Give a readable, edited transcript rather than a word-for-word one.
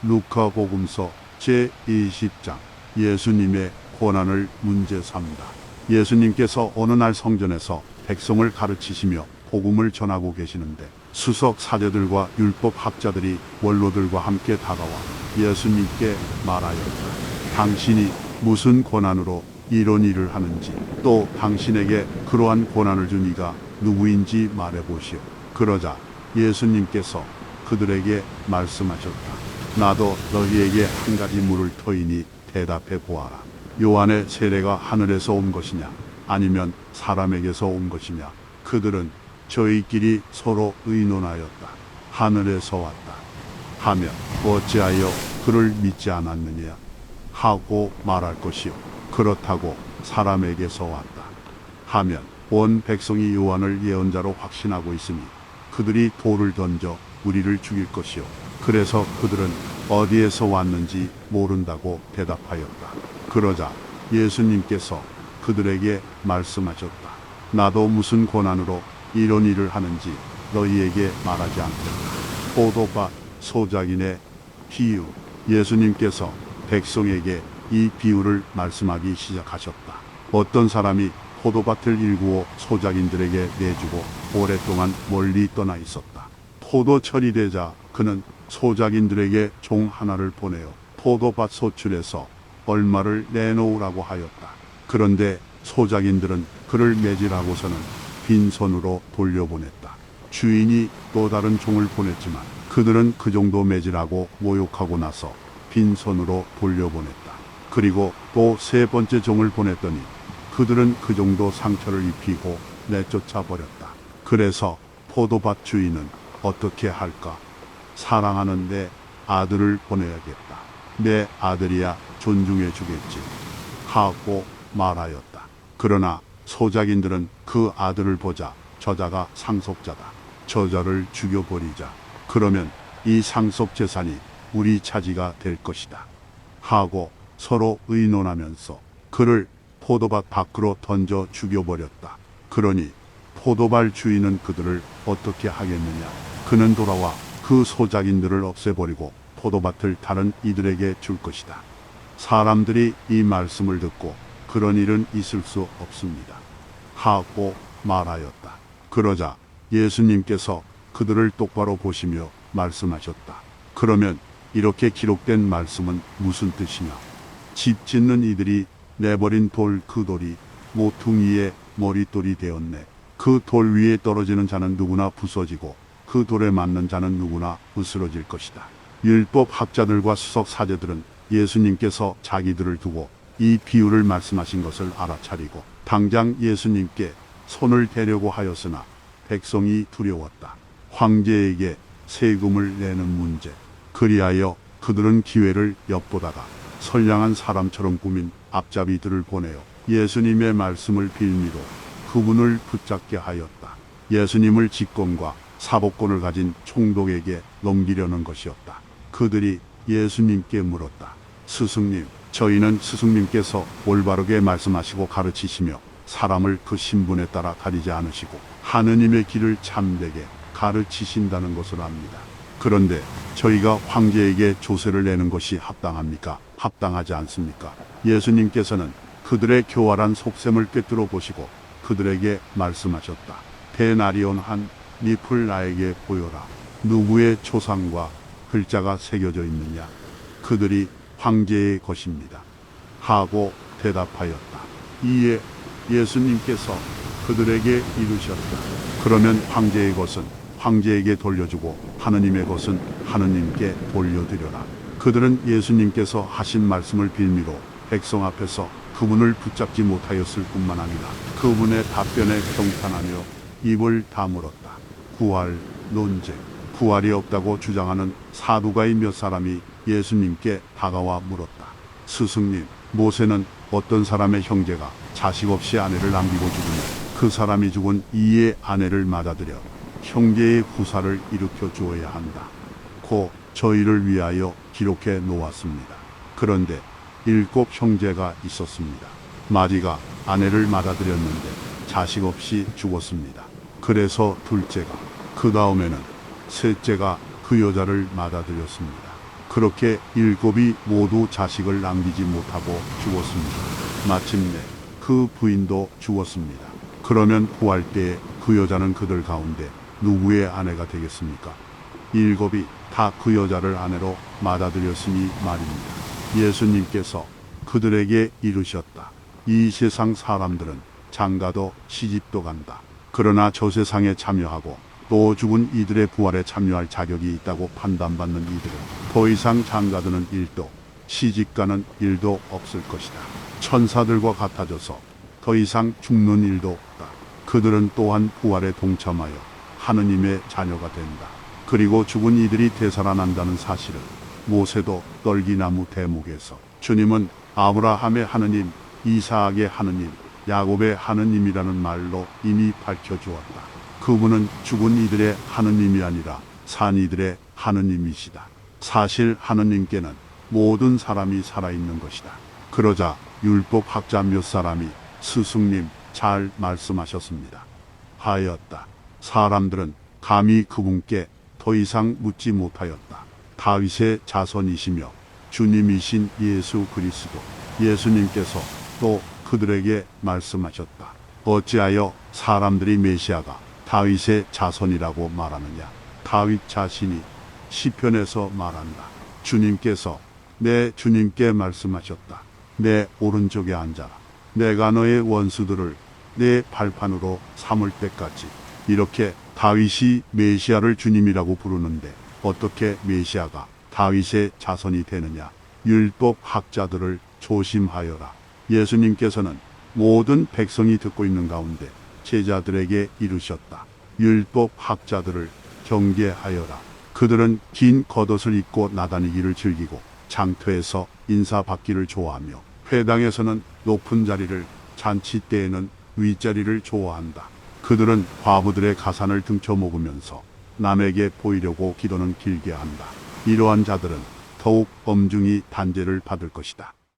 루카복음서 제20장 예수님의 고난을 문제 삼다. 예수님께서 어느 날 성전에서 백성을 가르치시며 복음을 전하고 계시는데 수석 사제들과 율법 학자들이 원로들과 함께 다가와 예수님께 말하였다. 당신이 무슨 권한으로 이런 일을 하는지, 또 당신에게 그러한 권한을 준 이가 누구인지 말해보시오. 그러자 예수님께서 그들에게 말씀하셨다. 나도 너희에게 한 가지 물을 터이니 대답해 보아라. 요한의 세례가 하늘에서 온 것이냐, 아니면 사람에게서 온 것이냐? 그들은 저희끼리 서로 의논하였다. 하늘에서 왔다 하면 어찌하여 그를 믿지 않았느냐 하고 말할 것이요, 그렇다고 사람에게서 왔다 하면 온 백성이 요한을 예언자로 확신하고 있으니 그들이 돌을 던져 우리를 죽일 것이요, 그래서 그들은 어디에서 왔는지 모른다고 대답하였다. 그러자 예수님께서 그들에게 말씀하셨다. 나도 무슨 권한으로 이런 일을 하는지 너희에게 말하지 않겠다. 포도밭 소작인의 비유. 예수님께서 백성에게 이 비유를 말씀하기 시작하셨다. 어떤 사람이 포도밭을 일구어 소작인들에게 내주고 오랫동안 멀리 떠나 있었다. 포도철이 되자 그는 소작인들에게 종 하나를 보내어 포도밭 소출에서 얼마를 내놓으라고 하였다. 그런데 소작인들은 그를 매질하고서는 빈손으로 돌려보냈다. 주인이 또 다른 종을 보냈지만 그들은 그 정도 매질하고 모욕하고 나서 빈손으로 돌려보냈다. 그리고 또 세 번째 종을 보냈더니 그들은 그 정도 상처를 입히고 내쫓아 버렸다. 그래서 포도밭 주인은 어떻게 할까? 사랑하는 내 아들을 보내야겠다. 내 아들이야 존중해 주겠지 하고 말하였다. 그러나 소작인들은 그 아들을 보자 저자가 상속자다, 저자를 죽여버리자. 그러면 이 상속 재산이 우리 차지가 될 것이다 하고 서로 의논하면서 그를 포도밭 밖으로 던져 죽여버렸다. 그러니 포도밭 주인은 그들을 어떻게 하겠느냐? 그는 돌아와 그 소작인들을 없애버리고 포도밭을 다른 이들에게 줄 것이다. 사람들이 이 말씀을 듣고 그런 일은 있을 수 없습니다 하고 말하였다. 그러자 예수님께서 그들을 똑바로 보시며 말씀하셨다. 그러면 이렇게 기록된 말씀은 무슨 뜻이냐? 집 짓는 이들이 내버린 돌, 그 돌이 모퉁이의 머릿돌이 되었네. 그 돌 위에 떨어지는 자는 누구나 부서지고 그 돌에 맞는 자는 누구나 으스러질 것이다. 율법 학자들과 수석 사제들은 예수님께서 자기들을 두고 이 비유를 말씀하신 것을 알아차리고 당장 예수님께 손을 대려고 하였으나 백성이 두려웠다. 황제에게 세금을 내는 문제. 그리하여 그들은 기회를 엿보다가 선량한 사람처럼 꾸민 앞잡이들을 보내어 예수님의 말씀을 빌미로 그분을 붙잡게 하였다. 예수님을 직권과 사법권을 가진 총독에게 넘기려는 것이었다. 그들이 예수님께 물었다. 스승님, 저희는 스승님께서 올바르게 말씀하시고 가르치시며 사람을 그 신분에 따라 가리지 않으시고 하느님의 길을 참되게 가르치신다는 것을 압니다. 그런데 저희가 황제에게 조세를 내는 것이 합당합니까? 합당하지 않습니까? 예수님께서는 그들의 교활한 속셈을 꿰뚫어 보시고 그들에게 말씀하셨다. 데나리온 한 잎을 나에게 보여라. 누구의 초상과 글자가 새겨져 있느냐? 그들이 황제의 것입니다 하고 대답하였다. 이에 예수님께서 그들에게 이르셨다. 그러면 황제의 것은 황제에게 돌려주고 하느님의 것은 하느님께 돌려드려라. 그들은 예수님께서 하신 말씀을 빌미로 백성 앞에서 그분을 붙잡지 못하였을 뿐만 아니라 그분의 답변에 경탄하며 입을 다물었다. 부활 논쟁. 부활이 없다고 주장하는 사두가의 몇 사람이 예수님께 다가와 물었다. 스승님, 모세는 어떤 사람의 형제가 자식 없이 아내를 남기고 죽으면 그 사람이 죽은 이의 아내를 맞아들여 형제의 후사를 일으켜 주어야 한다 고 저희를 위하여 기록해 놓았습니다. 그런데 7 형제가 있었습니다. 마지가 아내를 맞아들였는데 자식 없이 죽었습니다. 그래서 둘째가, 그 다음에는 셋째가 그 여자를 맞아들였습니다. 그렇게 일곱이 모두 자식을 남기지 못하고 죽었습니다. 마침내 그 부인도 죽었습니다. 그러면 부활 때에 그 여자는 그들 가운데 누구의 아내가 되겠습니까? 일곱이 다 그 여자를 아내로 맞아들였으니 말입니다. 예수님께서 그들에게 이르셨다. 이 세상 사람들은 장가도 시집도 간다. 그러나 저 세상에 참여하고 또 죽은 이들의 부활에 참여할 자격이 있다고 판단받는 이들은 더 이상 장가드는 일도 시집가는 일도 없을 것이다. 천사들과 같아져서 더 이상 죽는 일도 없다. 그들은 또한 부활에 동참하여 하느님의 자녀가 된다. 그리고 죽은 이들이 되살아난다는 사실을 모세도 떨기나무 대목에서 주님은 아브라함의 하느님, 이삭의 하느님, 야곱의 하느님이라는 말로 이미 밝혀주었다. 그분은 죽은 이들의 하느님이 아니라 산 이들의 하느님이시다. 사실 하느님께는 모든 사람이 살아있는 것이다. 그러자 율법학자 몇 사람이 스승님 잘 말씀하셨습니다 하였다. 사람들은 감히 그분께 더 이상 묻지 못하였다. 다윗의 자손이시며 주님이신 예수 그리스도 예수님께서 또 그들에게 말씀하셨다. 어찌하여 사람들이 메시아가 다윗의 자손이라고 말하느냐? 다윗 자신이 시편에서 말한다. 주님께서 내 주님께 말씀하셨다. 내 오른쪽에 앉아라. 내가 너의 원수들을 내 발판으로 삼을 때까지. 이렇게 다윗이 메시아를 주님이라고 부르는데 어떻게 메시아가 다윗의 자손이 되느냐? 율법 학자들을 조심하여라. 예수님께서는 모든 백성이 듣고 있는 가운데 제자들에게 이르셨다. 율법 학자들을 경계하여라. 그들은 긴 겉옷을 입고 나다니기를 즐기고 장터에서 인사받기를 좋아하며 회당에서는 높은 자리를, 잔치 때에는 윗자리를 좋아한다. 그들은 과부들의 가산을 등쳐 먹으면서 남에게 보이려고 기도는 길게 한다. 이러한 자들은 더욱 엄중히 단죄를 받을 것이다.